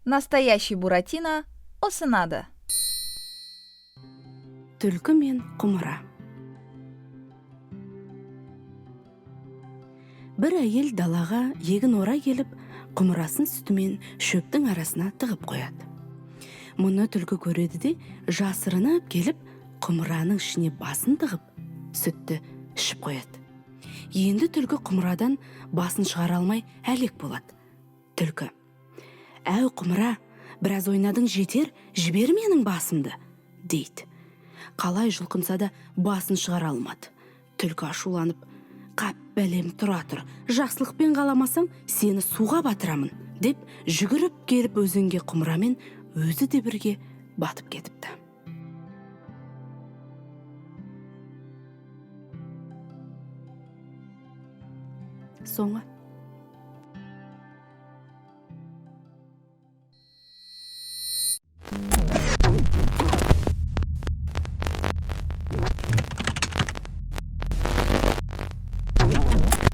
Настоящий Буратино осынады. Түлкі мен құмыра. Бір әйел далаға егін ора келіп, құмырасын сүтімен шөптің арасына тығып қояды. Мұны түлкі көреді де, жасырынып келіп, құмыраның ішіне басын тығып, сүтті ішіп қояды. Енді түлкі құмырадан басын шығара алмай әлек болады. Түлкі: «Әу құмыра, біраз ойнадың жетер, жібер менің басымды», дейді. Қалай жұлқынса да басын шығара алмады. Түлкі ашуланып: «Қап бәлем, тұра тұр, жақсылықпен қаламасаң, сені суға батырамын», деп жүгіріп келіп өзенге құмырамен өзі де бірге батып кетіпті. Соңы.